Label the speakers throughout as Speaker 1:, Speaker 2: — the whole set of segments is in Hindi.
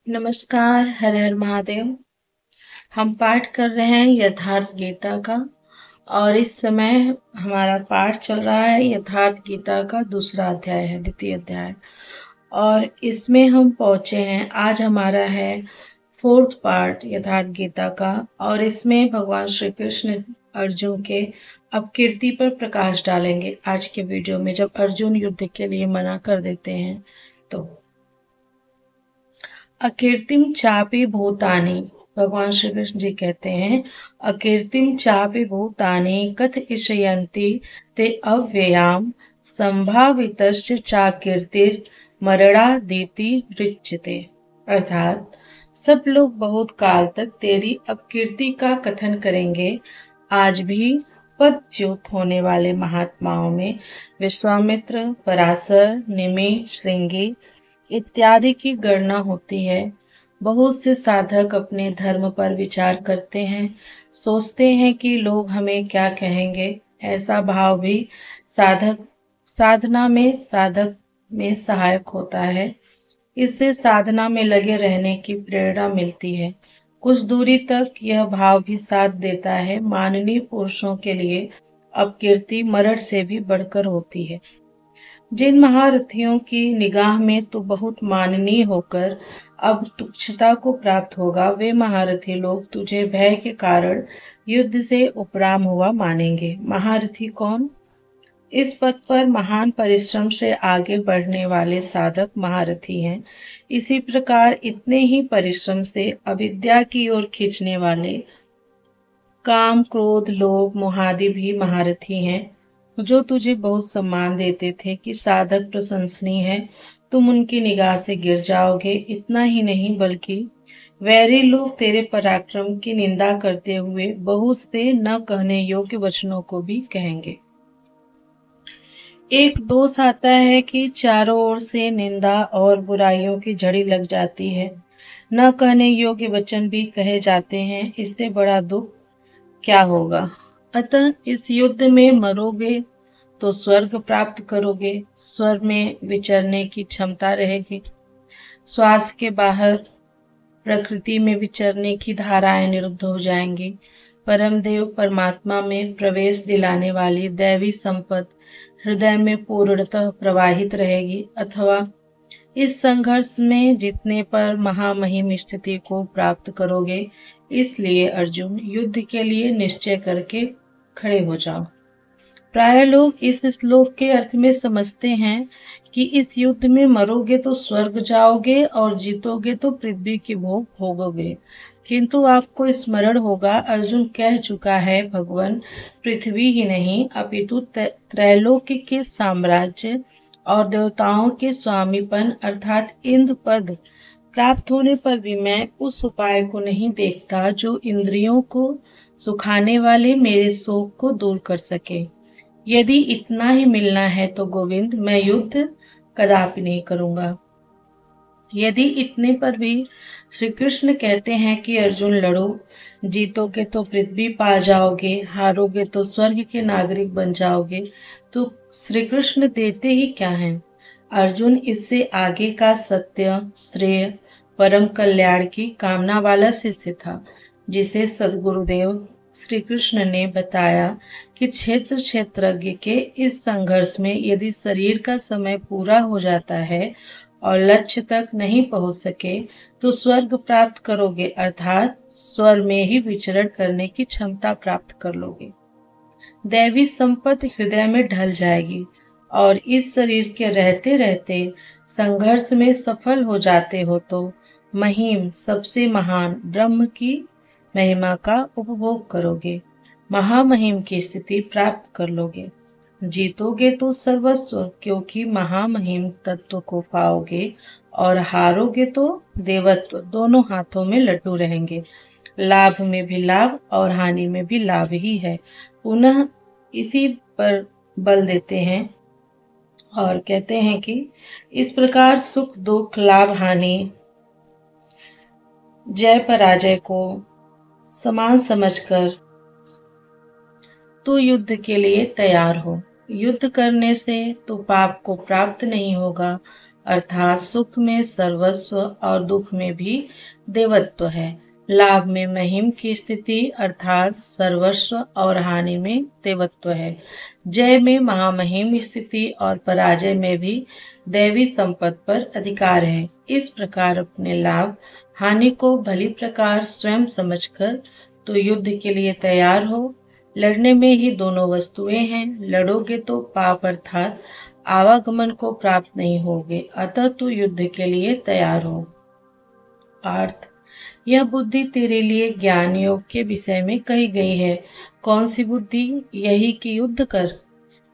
Speaker 1: नमस्कार, हर हर महादेव। हम पाठ कर रहे हैं यथार्थ गीता का और इस समय हमारा पाठ चल रहा है यथार्थ गीता का दूसरा अध्याय है, द्वितीय अध्याय। और इसमें हम पहुंचे हैं, आज हमारा है फोर्थ पार्ट यथार्थ गीता का। और इसमें भगवान श्री कृष्ण अर्जुन के अपकीर्ति पर प्रकाश डालेंगे आज के वीडियो में, जब अर्जुन युद्ध के लिए मना कर देते हैं। तो अकीर्तिम चापि भूतानि, भगवान श्री कृष्ण जी कहते हैं, अकीर्तिम चापि भूतानि कथयिष्यन्ति ते अव्ययाम संभावितस्य चाकीर्तिर मरणादिति ऋच्यते। अर्थात सब लोग बहुत काल तक तेरी अपकीर्ति का कथन करेंगे। आज भी पदच्युत होने वाले महात्माओं में विश्वामित्र, पराशर, निमि, श्रृंगी इत्यादि की गणना होती है। बहुत से साधक अपने धर्म पर विचार करते हैं, सोचते हैं कि लोग हमें क्या कहेंगे। ऐसा भाव भी साधक में सहायक होता है। इससे साधना में लगे रहने की प्रेरणा मिलती है। कुछ दूरी तक यह भाव भी साथ देता है। माननीय पुरुषों के लिए अपकीर्ति मरण से भी बढ़कर होती है। जिन महारथियों की निगाह में तू बहुत माननीय होकर अब तुच्छता को प्राप्त होगा, वे महारथी लोग तुझे भय के कारण युद्ध से उपराम हुआ मानेंगे। महारथी कौन? इस पथ पर महान परिश्रम से आगे बढ़ने वाले साधक महारथी हैं। इसी प्रकार इतने ही परिश्रम से अविद्या की ओर खींचने वाले काम, क्रोध, लोभ, मोहादि भी महारथी हैं, जो तुझे बहुत सम्मान देते थे कि साधक प्रशंसनीय है। तुम उनकी निगाह से गिर जाओगे। इतना ही नहीं, बल्कि वैरी लोग तेरे पराक्रम की निंदा करते हुए बहुत से न कहने योग्य वचनों को भी कहेंगे। एक दोष आता है कि चारों ओर से निंदा और बुराइयों की झड़ी लग जाती है। न कहने योग्य वचन भी कहे जाते हैं। इससे बड़ा दुख क्या होगा। अतः इस युद्ध में मरोगे तो स्वर्ग प्राप्त करोगे। स्वर्ग में विचरने की क्षमता रहेगी। श्वास के बाहर प्रकृति में विचरने की धाराएं निरुद्ध हो जाएंगी। परम देव परमात्मा में प्रवेश दिलाने वाली दैवी संपत्ति हृदय में पूर्णतः प्रवाहित रहेगी। अथवा इस संघर्ष में जीतने पर महामहिम स्थिति को प्राप्त करोगे। इसलिए अर्जुन, युद्ध के लिए निश्चय करके खड़े हो जाओ। प्राय लोग इस श्लोक के अर्थ में समझते हैं कि इस युद्ध में मरोगे तो स्वर्ग जाओगे और जीतोगे तो पृथ्वी के भोग भोगोगे। किंतु आपको स्मरण होगा, अर्जुन कह चुका है, भगवान पृथ्वी ही नहीं अपितु त्रैलोक्य के साम्राज्य और देवताओं के स्वामीपन अर्थात इंद्र पद प्राप्त होने पर भी मैं उस उपाय को नहीं देखता जो इंद्रियों को सुखाने वाले मेरे शोक को दूर कर सके। यदि इतना ही मिलना है तो गोविंद, मैं युद्ध कदापि नहीं करूंगा। यदि इतने पर भी श्री कृष्ण कहते हैं कि अर्जुन लड़ो, जीतोगे तो पृथ्वी पा जाओगे, हारोगे तो स्वर्ग के नागरिक बन जाओगे, तो श्री कृष्ण देते ही क्या हैं। अर्जुन इससे आगे का सत्य, श्रेय, परम कल्याण की कामना वाला शिष्य था, जिसे सद्गुरुदेव श्री कृष्ण ने बताया कि क्षेत्रज्ञ के इस संघर्ष में यदि शरीर का समय पूरा हो जाता है और लक्ष्य तक नहीं पहुंच सके तो स्वर्ग प्राप्त करोगे, अर्थात स्वर्ग में ही विचरण करने की क्षमता प्राप्त कर लोगे। दैवी संपत्ति हृदय में ढल जाएगी और इस शरीर के रहते रहते संघर्ष में सफल हो जाते हो तो महिम, सबसे महान ब्रह्म की महिमा का उपभोग करोगे, महामहिम की स्थिति प्राप्त कर लोगे। जीतोगे तो सर्वस्व, क्योंकि महामहिम तत्व को पाओगे, और हारोगे तो देवत्व, दोनों हाथों में लड्डू रहेंगे। लाभ में भी लाभ और हानि में भी लाभ ही है। पुनः इसी पर बल देते हैं और कहते हैं कि इस प्रकार सुख दुख, लाभ हानि, जय पराजय को समान समझकर तो युद्ध के लिए तैयार हो। युद्ध करने से तो पाप को प्राप्त नहीं होगा, अर्थात सुख में सर्वस्व और दुख में भी देवत्व है। लाभ में महिम की स्थिति अर्थात सर्वस्व और हानि में देवत्व है। जय में महामहिम स्थिति और पराजय में भी दैवी संपत्ति पर अधिकार है। इस प्रकार अपने लाभ हानि को भली प्रकार स्वयं समझकर तो युद्ध के लिए तैयार हो। लड़ने में ही दोनों वस्तुएं हैं। लड़ोगे तो पाप अर्थात आवागमन को प्राप्त नहीं होगे, अतः तू युद्ध के लिए तैयार हो। अर्थ, यह बुद्धि तेरे लिए ज्ञान योग के विषय में कही गई है। कौन सी बुद्धि? यही कि युद्ध कर।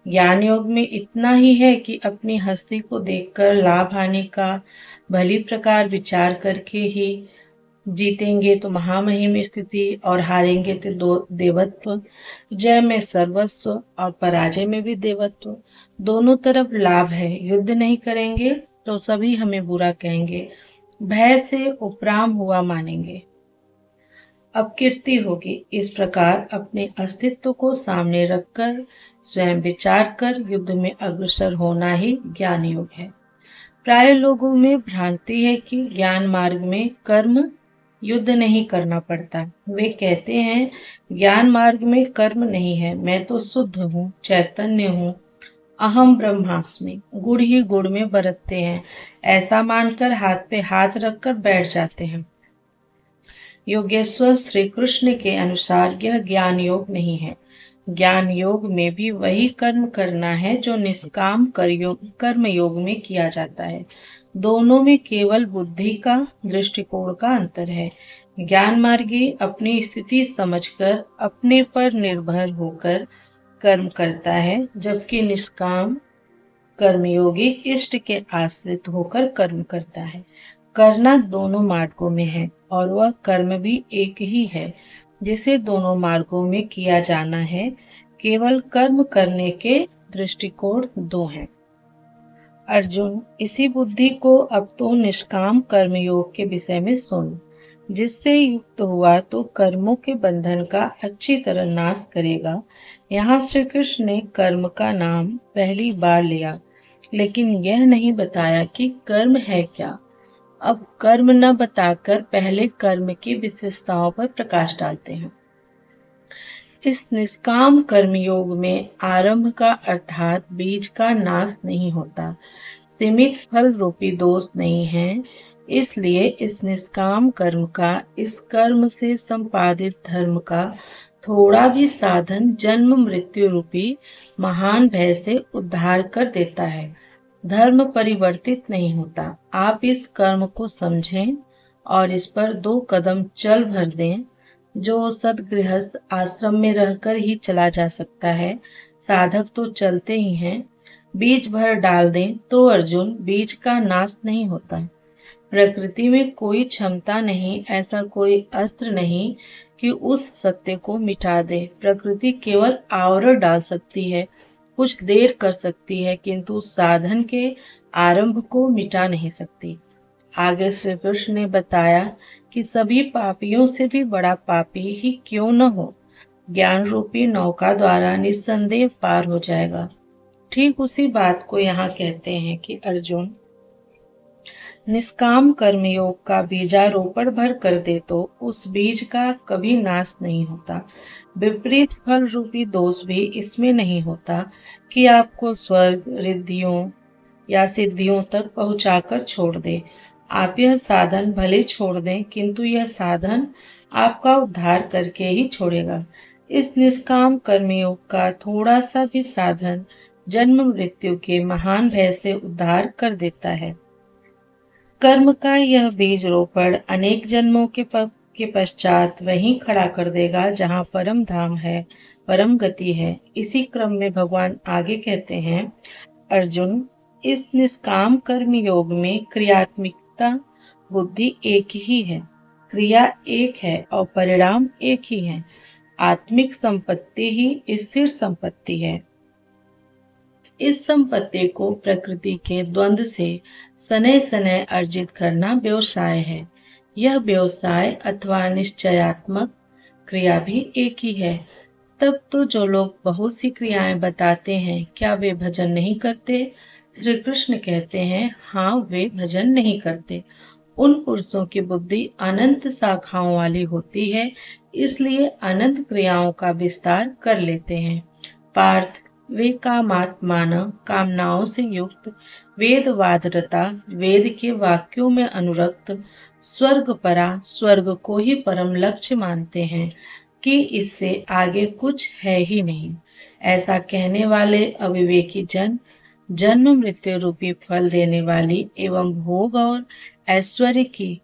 Speaker 1: ज्ञान योग में इतना ही है कि अपनी हस्ती को देखकर लाभ हानि का भली प्रकार विचार करके ही जीतेंगे तो महामहिम स्थिति और हारेंगे तो देवत्व। जय में सर्वस्व और पराजय में भी देवत्व। दोनों तरफ लाभ है। युद्ध नहीं करेंगे तो सभी हमें बुरा कहेंगे, भय से उपराम हुआ मानेंगे, अपकीर्ति होगी। इस प्रकार अपने अस्तित्व को सामने रखकर स्वयं विचार कर युद्ध में अग्रसर होना ही ज्ञान योग है। प्राय लोगों में भ्रांति है कि ज्ञान मार्ग में कर्म युद्ध नहीं करना पड़ता। वे कहते हैं ज्ञान मार्ग में कर्म नहीं है, मैं तो शुद्ध हूँ, चैतन्य हूँ, अहम ब्रह्मास्मि। गुड़ ही गुड़ में बरतते हैं, ऐसा मानकर हाथ पे हाथ रखकर बैठ जाते हैं। योगेश्वर श्री कृष्ण के अनुसार यह ज्ञान योग नहीं है। ज्ञान योग में भी वही कर्म करना है जो निष्काम कर्म योग में किया जाता है। दोनों में केवल बुद्धि का दृष्टिकोण का अंतर है। ज्ञान मार्गी अपनी स्थिति समझकर अपने पर निर्भर होकर कर्म करता है, जबकि निष्काम कर्मयोगी इष्ट के आश्रित होकर कर्म करता है। करना दोनों मार्गों में है और वह कर्म भी एक ही है जिसे दोनों मार्गों में किया जाना है। केवल कर्म करने के दृष्टिकोण दो हैं। अर्जुन, इसी बुद्धि को अब तो निष्काम कर्मयोग के विषय में सुन। जिससे युक्त हुआ तो कर्मों के बंधन का अच्छी तरह नाश करेगा। यहाँ श्री कृष्ण ने कर्म का नाम पहली बार लिया, लेकिन यह नहीं बताया कि कर्म है क्या। अब कर्म न बताकर पहले कर्म की विशेषताओं पर प्रकाश डालते हैं। इस निष्काम कर्मयोग में आरंभ का अर्थात बीज का नाश नहीं होता, सीमित फल रूपी दोष नहीं है। इसलिए इस निष्काम कर्म का, इस कर्म से संपादित धर्म का थोड़ा भी साधन जन्म मृत्यु रूपी महान भय से उद्धार कर देता है। धर्म परिवर्तित नहीं होता। आप इस कर्म को समझें और इस पर 2 कदम चल भर दें, जो सदगृहस्थ आश्रम में रहकर ही चला जा सकता है। साधक तो चलते ही हैं। बीज भर डाल दें तो अर्जुन बीज का नाश नहीं होता। प्रकृति में कोई क्षमता नहीं, ऐसा कोई अस्त्र नहीं कि उस सत्य को मिटा दे। प्रकृति केवल आवरण डाल सकती है, कुछ देर कर सकती है, किंतु साधन के आरंभ को मिटा नहीं सकती। आगे श्री कृष्ण ने बताया कि सभी पापियों से भी बड़ा पापी ही क्यों न हो, ज्ञान रूपी नौका द्वारा निस्संदेह पार हो जाएगा। ठीक उसी बात को यहाँ कहते हैं कि अर्जुन, निष्काम कर्मयोग का बीजारोपण भर कर दे तो उस बीज का कभी नाश नहीं होता। विपरीत फल रूपी दोष भी इसमें नहीं होता कि आपको स्वर्ग, रिद्धियों या सिद्धियों तक पहुंचाकर छोड़ दे। आप यह साधन भले छोड़ दें, किंतु यह साधन आपका उद्धार करके ही छोड़ेगा। इस निष्काम कर्मयोग का थोड़ा सा भी साधन जन्म मृत्यु के महान भय से उद्धार कर देता है। कर्म का यह बीज रोपण अनेक जन्मों के पश्चात वहीं खड़ा कर देगा जहाँ परम धाम है, परम गति है। इसी क्रम में भगवान आगे कहते हैं, अर्जुन, इस निष्काम कर्म योग में क्रियात्मिकता बुद्धि एक ही है, क्रिया एक है और परिणाम एक ही है। आत्मिक संपत्ति ही स्थिर संपत्ति है। इस संपत्ति को प्रकृति के द्वंद्व से सनय सनय अर्जित करना व्यवसाय है। यह व्यवसाय अथवा निश्चयात्मक क्रिया भी एक ही है। तब तो जो लोग बहुत सी क्रियाएं बताते हैं, क्या वे भजन नहीं करते? श्री कृष्ण कहते हैं, हाँ, वे भजन नहीं करते। उन पुरुषों की बुद्धि अनंत शाखाओं वाली होती है, इसलिए अनंत क्रियाओं का विस्तार कर लेते हैं। पार्थ, वे कामात्मान, कामनाओं से युक्त, वेदवादरता, वेद के वाक्यों में अनुरक्त, स्वर्ग परा, स्वर्ग को ही परम लक्ष्य मानते हैं कि इससे आगे कुछ है ही नहीं। ऐसा कहने वाले अविवेकी जन जन्म मृत्यु रूपी फल देने वाली एवं भोग और ऐश्वर्य की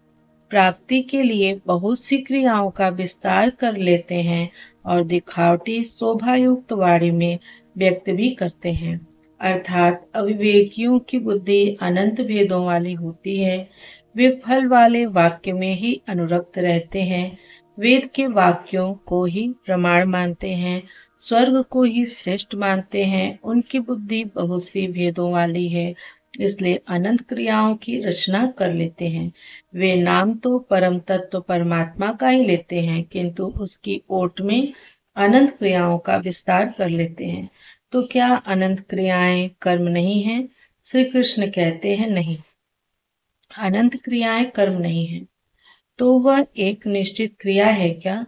Speaker 1: प्राप्ति के लिए बहुत सी क्रियाओं का विस्तार कर लेते हैं और दिखावटी शोभायुक्त वाणी में व्यक्त भी करते हैं। अर्थात अविवेकियों की बुद्धि अनंत भेदों वाली होती है। वे फल वाले वाक्य में ही अनुरक्त रहते हैं, वेद के वाक्यों को ही प्रमाण मानते हैं, स्वर्ग को ही श्रेष्ठ मानते हैं। उनकी बुद्धि बहुत सी भेदों वाली है, इसलिए अनंत क्रियाओं की रचना कर लेते हैं। वे नाम तो परम तत्व परमात्मा का ही लेते हैं, किंतु उसकी ओट में अनंत क्रियाओं का विस्तार कर लेते हैं। तो क्या अनंत क्रियाएं कर्म नहीं है? श्री कृष्ण कहते हैं, नहीं, अनंत क्रियाएं कर्म नहीं है। तो वह एक निश्चित क्रिया है क्या?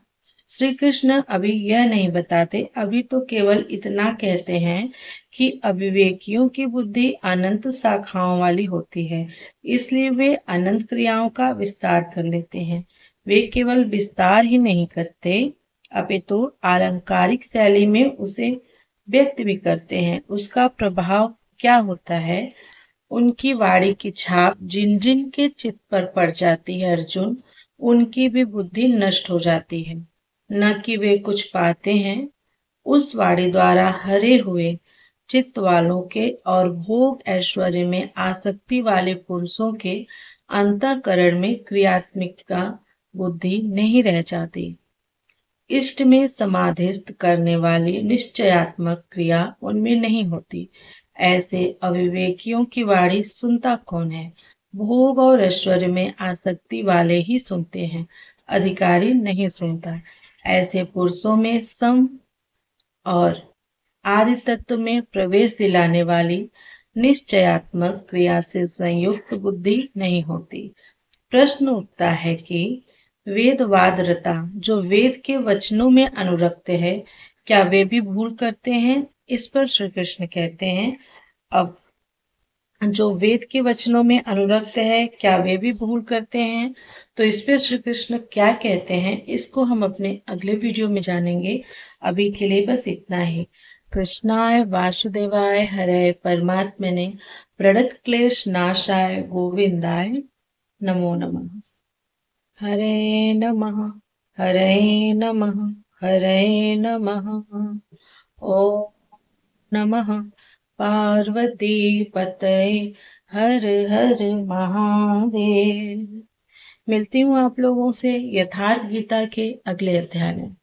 Speaker 1: श्री कृष्ण अभी यह नहीं बताते, अभी तो केवल इतना कहते हैं कि अविवेकियों की बुद्धि अनंत शाखाओं वाली होती है, इसलिए वे अनंत क्रियाओं का विस्तार कर लेते हैं। वे केवल विस्तार ही नहीं करते, अपितु आलंकारिक शैली में उसे व्यक्त भी करते हैं। उसका प्रभाव क्या होता है? उनकी वाणी की छाप जिन जिन के चित्त पर पड़ जाती है अर्जुन, उनकी भी बुद्धि नष्ट हो जाती है। न कि वे कुछ पाते हैं, उस वाणी द्वारा हरे हुए चित्त वालों के और भोग ऐश्वर्य में आसक्ति वाले पुरुषों के अंतःकरण में क्रियात्मिका बुद्धि नहीं रह जाती। इष्ट में समाधिस्थ करने वाली निश्चयात्मक क्रिया उनमें नहीं होती। ऐसे अविवेकियों की वाणी सुनता कौन है? भोग और ऐश्वर्य में आसक्ति वाले ही सुनते हैं, अधिकारी नहीं सुनता। ऐसे पुरुषों में सम और आदि तत्व में प्रवेश दिलाने वाली निश्चयात्मक क्रिया से संयुक्त बुद्धि नहीं होती। प्रश्न उठता है कि वेदवादरता जो वेद के वचनों में अनुरक्त है, क्या वे भी भूल करते हैं? इस पर श्री कृष्ण कहते हैं, अब जो वेद के वचनों में अनुरक्त है, क्या वे भी भूल करते हैं? तो इस पे श्री कृष्ण क्या कहते हैं, इसको हम अपने अगले वीडियो में जानेंगे। अभी के लिए बस इतना ही। कृष्णाय वासुदेवाय हरे परमात्मने प्रणत क्लेश नाशाय गोविंदाय नमो नमः। हरे नमः, हरे नमः, हरे नमः। ओम नमः पार्वती पतये हर हर महादेव। मिलती हूँ आप लोगों से यथार्थ गीता के अगले अध्याय में।